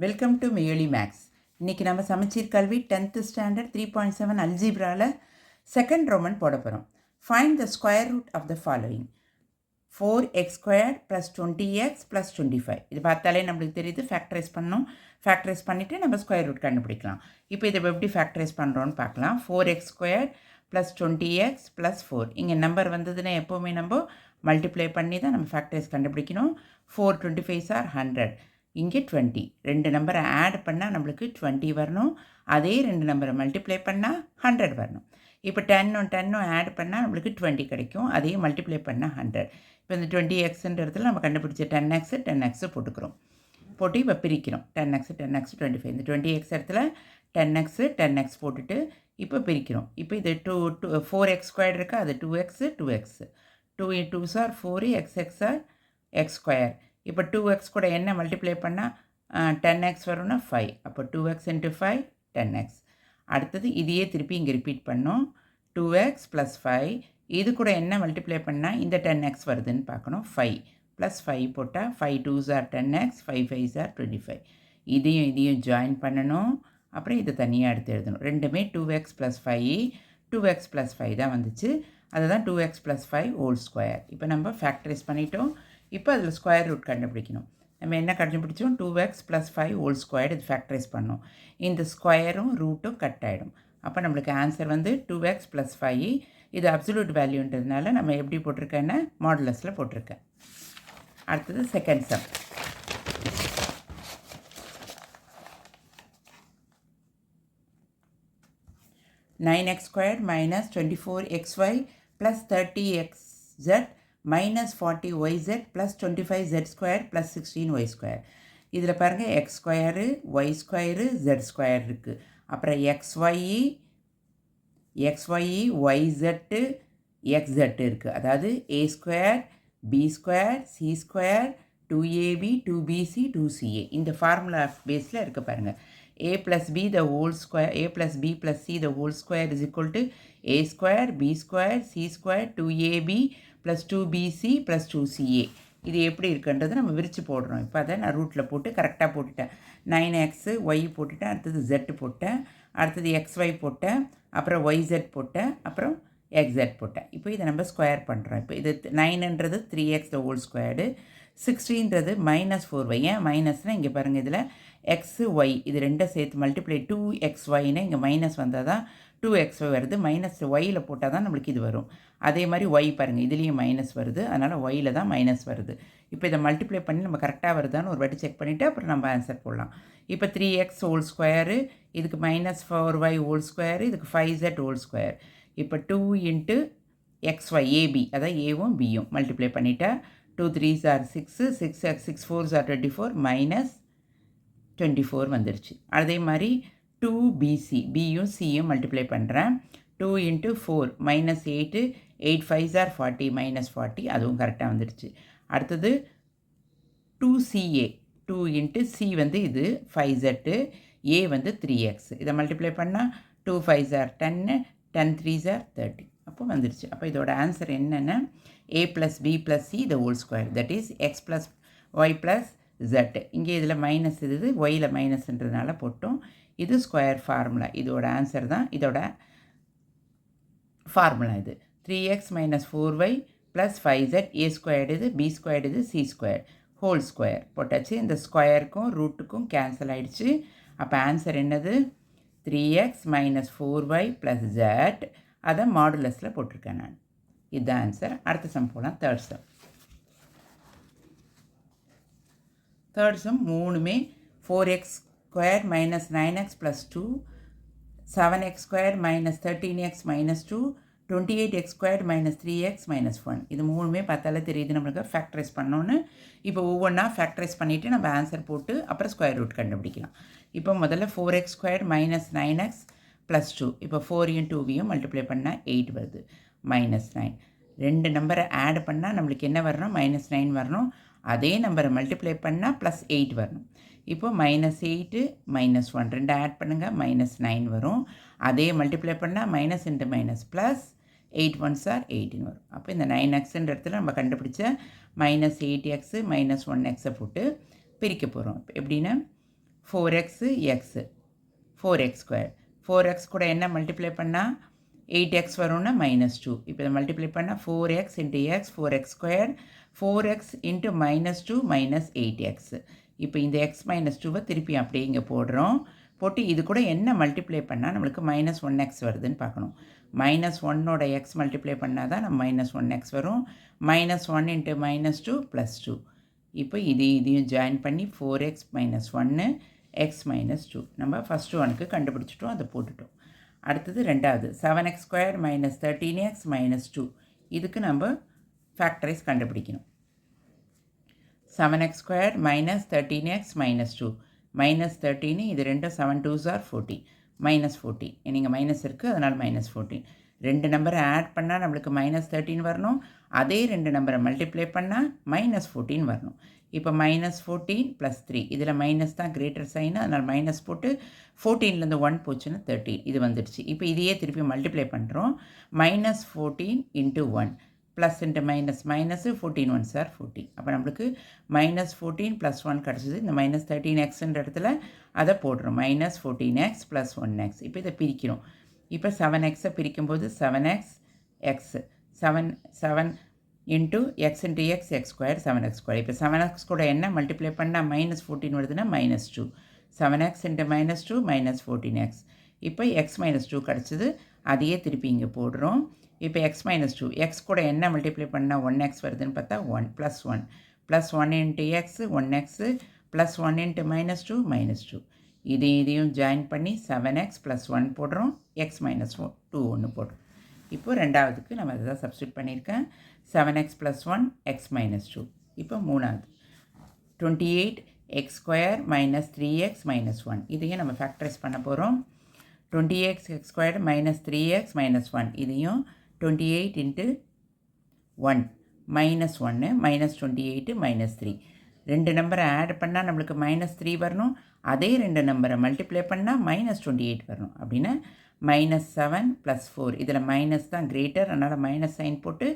Welcome to மெயொலி maths. இன்றைக்கி நம்ம சமச்சீர் கல்வி 10th ஸ்டாண்டர்ட் 3.7 அல்ஜிப்ராவில் செகண்ட் ரோமன் போட போகிறோம். Find the square root of the following 4x² + 20x + 25. இது பார்த்தாலே நம்மளுக்கு தெரியுது. ஃபேக்டரைஸ் பண்ணணும். ஃபேக்டரைஸ் பண்ணிவிட்டு நம்ம ஸ்கொயர் ரூட் கண்டுபிடிக்கலாம். இப்போ இதை எப்படி ஃபேக்டரைஸ் பண்ணுறோன்னு பார்க்கலாம். 4x² + 20x + 4. இங்கே நம்பர் வந்ததுன்னா எப்போவுமே நம்ம மல்டிப்ளை பண்ணி தான் நம்ம ஃபேக்டரைஸ் கண்டுபிடிக்கணும். 4 25s are 100. இங்கே 20. ரெண்டு நம்பரை ஆட் பண்ணால் நம்மளுக்கு 20 வரணும். அதே ரெண்டு நம்பரை மல்டிப்ளை பண்ணால் 100 வரணும். இப்போ 10 ஆட் பண்ணால் நம்மளுக்கு 20 கிடைக்கும். அதே மல்டிப்ளை பண்ணால் 100. இப்போ இந்த 20xன்றதுல நம்ம கண்டுபிடிச்ச 10x போட்டுக்கிறோம். போட்டு இப்போ பிரிக்கிறோம். 10x 25. இந்த 20x இடத்துல 10x போட்டுட்டு இப்போ பிரிக்கிறோம். இப்போ இது 4x² இருக்கா, அது 2x 2 × 2s are 4, x are x². இப்போ 2x கூட என்ன மல்டிப்ளை பண்ணால் 10x வரும்னா 5. அப்போ 2x × 5 10x. அடுத்தது இதையே திருப்பி இங்கே ரிப்பீட் பண்ணோம். 2x + 5. இது கூட என்ன மல்டிப்ளை பண்ணால் இந்த 10x வருதுன்னு பார்க்கணும். 5 + 5 போட்டால் 5 2s are 10x, 5 5s are 25. இதையும் ஜாயின் பண்ணணும். அப்புறம் இதை தனியாக எடுத்து எழுதணும். ரெண்டுமே 2x + 5 2x + 5 தான் வந்துச்சு. அதுதான் 2x + 5 ஹோல் ஸ்கொயர். இப்போ நம்ம ஃபேக்டரைஸ் பண்ணிட்டோம். இப்போ அதில் ஸ்கொயர் ரூட் கண்டுபிடிக்கணும். நம்ம என்ன கண்டுபிடிச்சோம்? 2x + 5 whole square. இது ஃபேக்டரைஸ் பண்ணோம். இந்த ஸ்கொயரும் ரூட்டும் கட் ஆகிடும். அப்போ நம்மளுக்கு ஆன்சர் வந்து 2x + 5. இது அப்சல்யூட் வேல்யூன்றதுனால நம்ம எப்படி போட்டிருக்கேன்னா மாடுலஸில் போட்டிருக்கேன். அடுத்தது second sum. (9x² - 24xy + 30xz - 40yz + 25z² + 16y². இதில் பாருங்கள் x², y², z² இருக்குது. அப்புறம் xy, yz, xz இருக்குது. அதாவது a² b² c² 2ab 2bc 2ca. இந்த ஃபார்முலா பேஸில் இருக்க பாருங்கள். a + b the whole square, a + b + c the whole square is equal to a² b² c² 2ab + 2bc + 2ca. இது எப்படி இருக்குன்றது நம்ம விரித்து போடுறோம். இப்போ அதை நான் ரூட்டில் போட்டு கரெக்டாக போட்டுட்டேன். 9x y போட்டுட்டேன். அடுத்தது z போட்டேன். அடுத்தது xy போட்டேன். அப்புறம் yz போட்டேன். அப்புறம் xz போட்டேன். இப்போ இதை நம்ம ஸ்கொயர் பண்ணுறோம். இப்போ இது 9ன்றது 3x the whole squared, 16ன்றது -4y. ஏன் மைனஸ்னால் இங்கே பாருங்கள், இதில் xy இது ரெண்டும் சேர்த்து மல்டிப்ளை 2xyன்னு இங்கே மைனஸ் வந்தால் தான் 2xy வருது. மைனஸ் ஒயில் போட்டால் தான் நம்மளுக்கு இது வரும். அதே மாதிரி ஒய் பாருங்கள், இதுலேயும் மைனஸ் வருது. அதனால் ஒயில் தான் மைனஸ் வருது. இப்போ இதை மல்டிப்ளை பண்ணி நம்ம கரெக்டாக வருதான்னு ஒரு வாட்டி செக் பண்ணிவிட்டு அப்புறம் நம்ம ஆன்சர் போடலாம். இப்போ 3x ஹோல் ஸ்கொயரு, இதுக்கு -4y ஹோல் ஸ்கொயரு, இதுக்கு 5z ஹோல் ஸ்கொயர். இப்போ 2 × xy ab, அதாவது ஏவும் பியும் மல்டிப்ளை பண்ணிட்டா 2 3s are 6, 6 4s are 24 -24 வந்துருச்சு. அதே மாதிரி 2bc, பியும் சியும் மல்டிப்ளை பண்ணுறேன். 2 × 4 -8, 8 5s are 40 -40, அதுவும் கரெக்டாக வந்துடுச்சு. அடுத்தது 2ca, 2 × c வந்து இது 5z, a வந்து 3x. இதை மல்டிப்ளை பண்ணால் 2 5s are 10, 10 3s are 30. அப்போ வந்துடுச்சு. அப்போ இதோட ஆன்சர் என்னென்னா a + b + c the whole square, that is x + y + z. இங்கே இதில் மைனஸ் இது ஒயில் மைனஸ்ன்றதுனால போட்டோம். இது ஸ்கொயர் ஃபார்முலா. இதோட ஆன்சர் தான் இதோட ஃபார்முலா. இது 3x - 4y + 5z, a² இது b² இது c² ஹோல் ஸ்கொயர் போட்டாச்சு. இந்த ஸ்கொயருக்கும் ரூட்டுக்கும் கேன்சல் ஆகிடுச்சு. அப்போ ஆன்சர் என்னது? 3x - 4y + z. அதை மாடுலஸில் போட்டிருக்கேன் நான். இதுதான் ஆன்சர். அடுத்த சம் போகலாம். தேர்ட் சம் மூணுமே 4x² - 9x + 2, 7x² - 13x - 2, 28x² - 3x - 1. இது மூணுமே பார்த்தாலே தெரியுது நம்மளுக்கு ஃபேக்டரைஸ் பண்ணோன்னு. இப்போ ஒவ்வொன்றா ஃபேக்டரைஸ் பண்ணிவிட்டு நம்ம ஆன்சர் போட்டு அப்புறம் ஸ்கொயர் ரூட் கண்டுபிடிக்கலாம். இப்போ முதல்ல 4x² - 9x + 2. இப்போ 4 × 2வையும் மல்டிப்ளை பண்ணால் 8 வருது. -9. ரெண்டு நம்பரை ஆட் பண்ணால் நம்மளுக்கு என்ன வரணும்? -9 வரணும். அதே நம்பரை மல்டிப்ளை பண்ணால் +8 வரணும். இப்போ -8 -1 ரெண்டு ஆட் பண்ணுங்கள், -9 வரும். அதே மல்டிப்ளை பண்ணால் -× +8 1s are 18 வரும். அப்போ இந்த 9xன்ற இடத்துல நம்ம கண்டுபிடிச்ச -8x -1x போட்டு பிரிக்க போகிறோம். எப்படின்னா 4x x 4x square 4x கூட என்ன மல்டிப்ளை பண்ணால் 8x வரும்னா -2. இப்போ இதை மல்டிப்ளை பண்ணால் 4x into X 4x square 4x into -2 -8x. இப்போ இந்த x -2வை திருப்பி அப்படியே இங்கே போடுறோம். போட்டு இது கூட என்ன மல்டிப்ளை பண்ணால் நம்மளுக்கு -1x வருதுன்னு பார்க்கணும். -1ஓட x மல்டிப்ளை பண்ணால் தான் நம்ம -1x வரும். -1 இன்ட்டு -2 +2. இப்போ இதையும் ஜாயின் பண்ணி 4x - 1 x - 2 நம்ம ஃபஸ்ட்டு ஒனுக்கு கண்டுபிடிச்சிட்டோம், அதை போட்டுட்டோம். அடுத்தது ரெண்டாவது 7x ஸ்கொயர் -13x -2. இதுக்கு நம்ம ஃபேக்டரைஸ் கண்டுபிடிக்கணும். 7x ஸ்கொயர் -13x -2 -13 இது ரெண்டும் 7 2s are 14 -14. நீங்கள் மைனஸ் இருக்குது அதனால் -14. ரெண்டு நம்பரை ஆட் பண்ணால் நம்மளுக்கு -13 வரணும். அதே ரெண்டு நம்பரை மல்டிப்ளை பண்ணால் -14 வரணும். இப்போ -14 + 3 இதில் மைனஸ் தான் கிரேட்டர் சைனு, அதனால் மைனஸ் போட்டு 14லேருந்து 1 போச்சுன்னா 13 இது வந்துடுச்சு. இப்போ இதையே திருப்பி மல்டிப்ளை பண்ணுறோம். -14 × 1 plus into minus minus 14 1s are 14. அப்போ நம்மளுக்கு -14 + 1 கிடச்சிது. இந்த -13xன்ற இடத்துல அதை போடுறோம். -14x + 1x. இப்போ இதை பிரிக்கிறோம். இப்போ 7xை பிரிக்கும்போது 7x x 7 into x into x x square 7x square. இப்போ 7x கூட என்ன மல்டிப்ளை பண்ணால் -14 வருதுன்னா -2. 7x into -2 -14x. இப்போ x -2 கிடச்சிது. அதையே திருப்பி இங்கே போடுறோம். இப்போ x -2 x கூட என்ன மல்டிப்ளை பண்ணால் 1x வருதுன்னு பார்த்தா 1 +1 +1 இன்ட்டு x 1x +1 இன்ட்டு -2 -2. இதையும் ஜாயின் பண்ணி 7x + 1 போடுறோம். x -2 ஒன்று போடுறோம். இப்போ ரெண்டாவதுக்கு நம்ம அதை தான் சப்ஸ்டியூட் பண்ணியிருக்கேன். 7x + 1 x -2. இப்போ மூணாவது 28x ஸ்கொயர் -3x -1. இதையும் நம்ம ஃபேக்டரைஸ் பண்ண போகிறோம். 28x square -3x -1. இதையும் 28 × 1 -1 -28 -3. ரெண்டு நம்பரை ஆட் பண்ணால் நம்மளுக்கு -3 வரணும். அதே ரெண்டு நம்பரை மல்டிப்ளை பண்ணால் -28 வரணும். அப்படின்னா -7 + 4 இதில் மைனஸ் தான் கிரேட்டர், அதனால் மைனஸ் சைன் போட்டு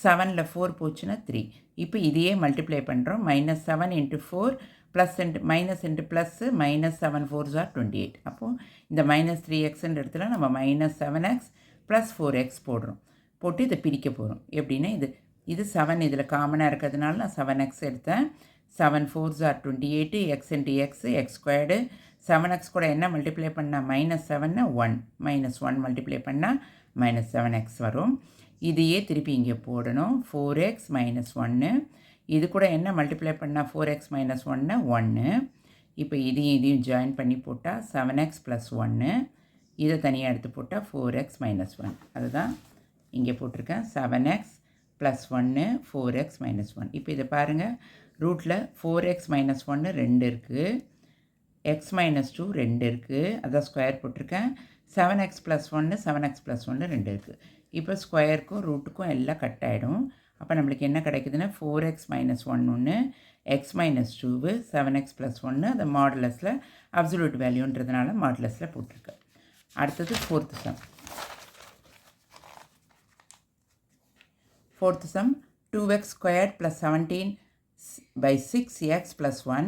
7ல் 4 போச்சுன்னா 3. இப்போ இதையே மல்டிப்ளை பண்ணுறோம். -7 × 4 plus into minus into plus -7 4s are 28. அப்போது இந்த -3xன்ற இடத்துல நம்ம -7x + 4x போடுறோம். போட்டு இதை பிரிக்க போகிறோம். எப்படின்னா இது 7 இதில் காமனாக இருக்கிறதுனால நான் 7x எடுத்தேன். 7 4s are 28 x into x squared 7x கூட என்ன மல்டிப்ளை பண்ணால் -7 1 -1 மல்டிப்ளை பண்ணால் -7x வரும். இதையே திருப்பி இங்கே போடணும். 4x - 1 இது கூட என்ன மல்டிப்ளை பண்ணால் 4x - 1 1. இப்போ இதையும் ஜாயின் பண்ணி போட்டால் 7x + 1 இதை தனியாக எடுத்து போட்டால் 4x - 1. அதுதான் இங்கே போட்டிருக்கேன். 7x + 1 4x - 1. இப்போ இதை பாருங்கள். ரூட்டில் 4x - 1 2 இருக்குது, x - 2 2 இருக்குது, அதான் ஸ்கொயர் போட்டிருக்கேன். 7x + 1 7x + 1 2 இருக்குது. இப்போ ஸ்கொயருக்கும் ரூட்டுக்கும் எல்லாம் கட் ஆகிடும். அப்போ நம்மளுக்கு என்ன கிடைக்குதுன்னா 4x - 1 1 x - 2 7x + 1 அதை மாடுலஸில் அப்சல்யூட் வேல்யூன்றதுனால மாடுலஸில் போட்டிருக்கேன். அடுத்தது fourth some 2x square + 17/6x + 1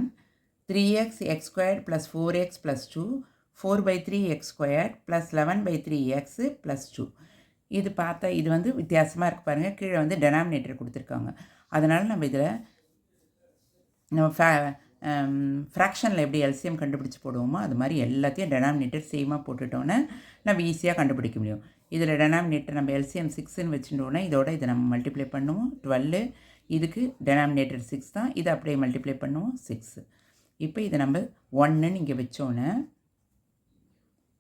3x x square + 4x + 2 4/3x square + 11/3x + 2. இது பார்த்தா இது வந்து வித்தியாசமாக இருக்குது பாருங்கள். கீழே வந்து டெனாமினேட்டர் கொடுத்துருக்காங்க. அதனால் நம்ம இதில் ஃப்ராக்ஷனில் எப்படி எல்சிஎம் கண்டுபிடிச்சி போடுவோமோ அது மாதிரி எல்லாத்தையும் டெனாமினேட்டர் சேமாக போட்டுட்டோன்னே நம்ம ஈஸியாக கண்டுபிடிக்க முடியும். இதில் டெனாமினேட்டர் நம்ம எல்சிஎம் 6ன்னு வச்சுட்டோன்னே இதோட இதை நம்ம மல்டிப்ளை பண்ணுவோம் 12. இதுக்கு டெனாமினேட்டர் 6 தான், இதை அப்படியே மல்டிப்ளை பண்ணுவோம் 6. இப்போ இதை நம்ம 1ன்னு இங்கே வச்சோன்னே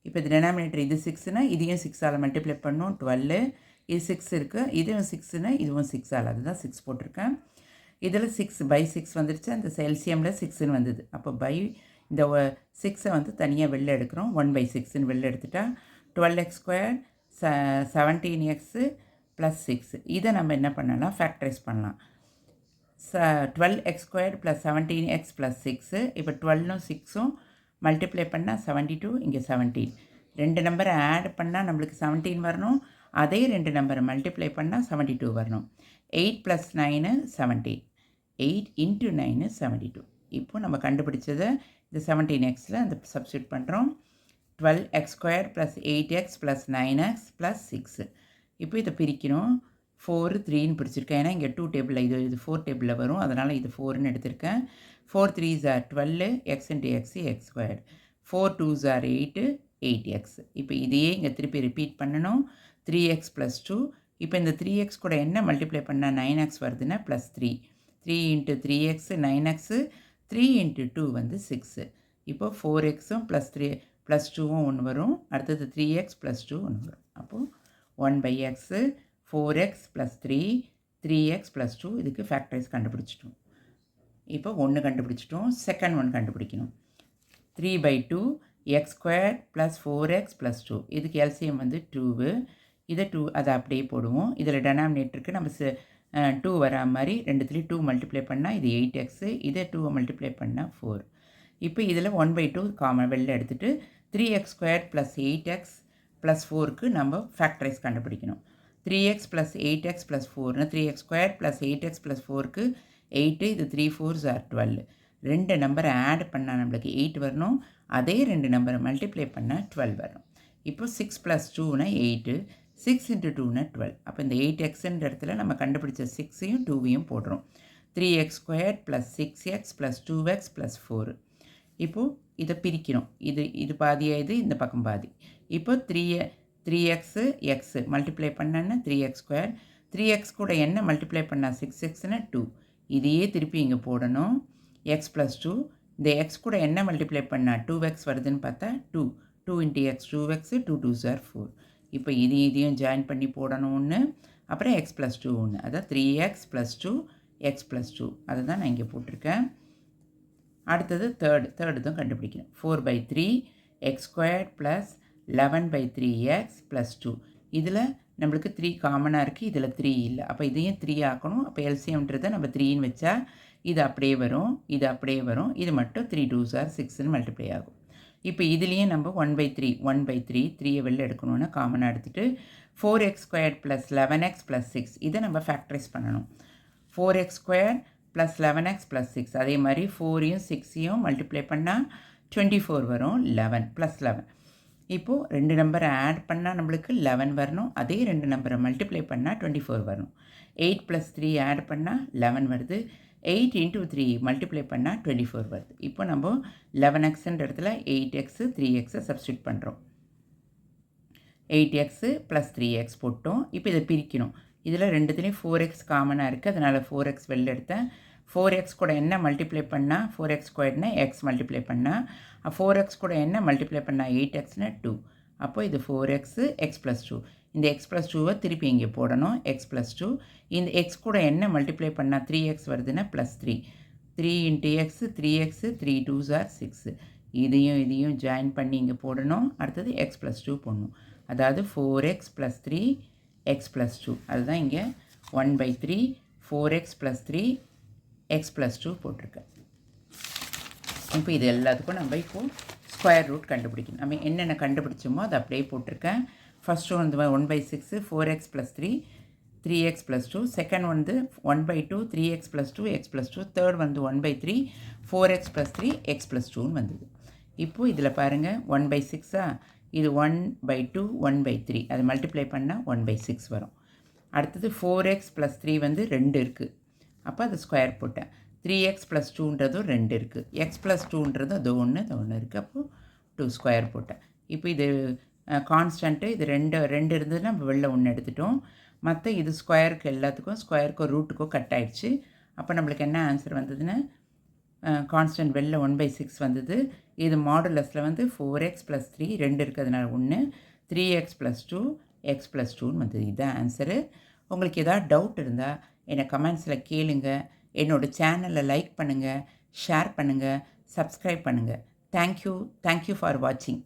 இப்போ இது டெனாமினேட்டர் இது 6னா இதையும் 6ஆல் மல்டிப்ளை பண்ணும் 12. இது 6 இருக்குது, இதுவும் 6னா இதுவும் 6ஆல், அதுதான் 6 போட்டிருக்கேன். இதில் 6/6 வந்துடுச்சு. அந்த எல்சிஎம்மில் 6ன்னு வந்தது. அப்போ இந்த 6ஐ வந்து தனியாக வெளில எடுக்கிறோம். 1/6ன்னு வெளில எடுத்துட்டா 12x ஸ்கொயர் 17x + 6. இதை நம்ம என்ன பண்ணலாம், ஃபேக்டரைஸ் பண்ணலாம். 12x square + 17x + 6. இப்போ 12ம் 6ம் மல்டிப்ளை பண்ணால் 72, இங்கே 17. ரெண்டு நம்பரை ஆட் பண்ணால் நம்மளுக்கு 17 வரணும். அதே ரெண்டு நம்பரை மல்டிப்ளை பண்ணால் 72 வரணும். 8 + 9 17. 8 × 9 72. இப்போ நம்ம கண்டுபிடிச்சதை இந்த 17xல அந்த சப்ஸ்டியூட் பண்ணுறோம். 12x² + 8x + 9x + 6. இப்போ இதை பிரிக்கணும். 4 3ன்னு பிரிச்சிருக்கேன். ஏன்னா இங்கே 2 டேபிளில் இது 4 டேபிளில் வரும். அதனால் இது 4ன்னு எடுத்திருக்கேன். 4 3s are 12, x into x, x². 4 2s are 8, 8x. இப்போ இதையே இங்கே திருப்பி ரிப்பீட் பண்ணணும். 3x + 2. இப்போ இந்த 3x கூட என்ன மல்டிப்ளை பண்ணால் 9x வருதுன்னா +3. 3 into 3x 9x, 3 into 2 வந்து 6. இப்போ 4xம் +3 +2வும் ஒன்று வரும். அடுத்தது 3x + 2 ஒன்று வரும். அப்போது 1/x 4x + 3 3x + 2 இதுக்கு ஃபேக்டரைஸ் கண்டுபிடிச்சிட்டோம். இப்போ 1 கண்டுபிடிச்சிட்டோம். செகண்ட் ஒன் கண்டுபிடிக்கணும். 3/2 x² + 4x + 2 இதுக்கு எல்சிஎம் வந்து 2. இதை 2 அதை அப்படியே போடுவோம். இதில் டெனாமினேட்டருக்கு நம்ம 2 வரா மாதிரி ரெண்டுத்துலேயும் 2 மல்டிப்ளை பண்ணால் இது 8x, இதை 2 மல்டிப்ளை பண்ணால் 4. இப்போ இதில் 1/2 காமன் வெளில எடுத்துகிட்டு 3x² + 8x + 4க்கு நம்ம ஃபேக்டரைஸ் கண்டுபிடிக்கணும். 3x + 8x + 4னா 3x² + 8x + 4க்கு 8, இது 3 4s are 12. ரெண்டு நம்பரை ஆட் பண்ணால் நம்மளுக்கு 8 வரணும். அதே ரெண்டு நம்பரை மல்டிப்ளை பண்ணால் 12 வரணும். இப்போ 6 + 2னா 8, 6 into 2னா 12. அப்போ இந்த 8xன்ற இடத்துல நம்ம கண்டுபிடிச்ச 6ஐயும் 2வையும் போடுறோம். 3x² + 6x + 2x + 4. இப்போது இதை பிரிக்கணும். இது பாதியாக இந்த பக்கம் பாதி. இப்போ 3x x மல்டிப்ளை பண்ணான்னா 3x². 3x கூட என்ன மல்டிப்ளை பண்ணால் 6xனா 2. இதையே திருப்பி இங்கே போடணும். x + 2. இந்த x கூட என்ன மல்டிப்ளை பண்ணால் 2x வருதுன்னு பார்த்தா 2. 2 into x 2x, 2 2s are 4. இப்போ இதையும் ஜாயின் பண்ணி போடணும் ஒன்று. அப்புறம் x + 2 ஒன்று. அதான் 3x + 2 x + 2. அதை தான் நான் இங்கே போட்டிருக்கேன். அடுத்தது தேர்டு தான் கண்டுபிடிக்கணும். 4/3 x² + 11/3x + 2. இதில் நம்மளுக்கு 3 காமனாக இருக்குது. இதில் 3 இல்லை. அப்போ இதையும் 3 ஆக்கணும். அப்போ எல்சிஎம்ன்றதை நம்ம 3ன்னு வச்சா இது அப்படியே வரும், இது அப்படியே வரும். இது மட்டும் 3 2s are 6ன்னு மல்டிப்ளை ஆகும். இப்போ இதுலேயும் நம்ம 1/3 3யை வெளில எடுக்கணும்னா காமனாக எடுத்துகிட்டு 4x² + 11x + 6 இதை நம்ம ஃபேக்டரைஸ் பண்ணணும். 4x² + 11x + 6 அதே மாதிரி 4ஐயும் 6ஐயும் மல்டிப்ளை பண்ணால் 24 வரும். 11 + 11. இப்போது ரெண்டு நம்பரை ஆட் பண்ணால் நம்மளுக்கு 11 வரணும். அதே ரெண்டு நம்பரை மல்டிப்ளை பண்ணால் 24 வரணும். 8 + 3 ஆட் பண்ணால் 11 வருது. 8 into 3 மல்டிப்ளை பண்ணால் 24 வருது. இப்போ நம்ம 11xன்ற இடத்துல 8x 3xை சப்ஸ்டியூட் பண்ணுறோம். 8x + 3x போட்டோம். இப்போ இதை பிரிக்கணும். இதில் ரெண்டுத்துலேயும் 4x காமனாக இருக்குது. அதனால் 4x வெளில எடுத்தேன். 4x கூட என்ன மல்டிப்ளை பண்ணால் 4x²னா x மல்டிப்ளை பண்ணால் 4x கூட என்ன மல்டிப்ளை பண்ணால் 8xனா 2. அப்போ இது 4x x + 2. இந்த x + 2வை திருப்பி இங்கே போடணும். x + 2. இந்த x கூட என்ன மல்டிப்ளை பண்ணால் 3x வருதுன்னா +3. 3 into x 3x 3 2s are 6. இதையும் ஜாயின் பண்ணி இங்கே போடணும். அடுத்தது x + 2 போடணும். அதாவது 4x + 3 x + 2. அதுதான் இங்கே 1/3 4x + 3 x + 2 போட்டிருக்கேன். இப்போ இது எல்லாத்துக்கும் நம்ம இப்போது ஸ்கொயர் ரூட் கண்டுபிடிக்கணும். நம்ம என்னென்ன கண்டுபிடிச்சோமோ அதை அப்படியே போட்டிருக்கேன். ஃபஸ்ட்டு வந்து 1/6 4x + 3 3x + 2. செகண்ட் வந்து 1/2 3x + 2 x + 2. தேர்ட் வந்து 1/3 4x + 3 x + 2ன்னு வந்தது. இப்போது இதில் பாருங்கள் 1/6 இது 1/2 1/3 அதை மல்டிப்ளை பண்ணால் 1/6 வரும். அடுத்தது 4x + 3 வந்து 2 இருக்குது. அப்போ அது ஸ்கொயர் போட்டேன். 3x + 2ன்றதும் 2 இருக்குது. x + 2ன்றதும் அது ஒன்று இருக்குது. அப்போது 2 ஸ்கொயர் போட்டேன். இப்போ இது கான்ஸ்டன்ட்டு இது ரெண்டு இருந்ததுன்னா நம்ம வெளில ஒன்று எடுத்துட்டோம். மற்ற இது ஸ்கொயருக்கு எல்லாத்துக்கும் ஸ்கொயருக்கோ ரூட்டுக்கோ கட் ஆகிடுச்சு. அப்போ நம்மளுக்கு என்ன ஆன்சர் வந்ததுன்னா கான்ஸ்டன்ட் வெளில 1/6 வந்தது. இது மாடுலஸில் வந்து 4x + 3 2 இருக்கிறதுனால 1 3x + 2 x + 2ன்னு வந்தது. இதுதான் ஆன்சரு. உங்களுக்கு ஏதாவது டவுட் இருந்தால் என்னை கமெண்ட்ஸில் கேளுங்க. என்னோடய சேனலை லைக் பண்ணுங்கள், ஷேர் பண்ணுங்கள், சப்ஸ்கிரைப் பண்ணுங்கள். தேங்க்யூ ஃபார் வாட்சிங்.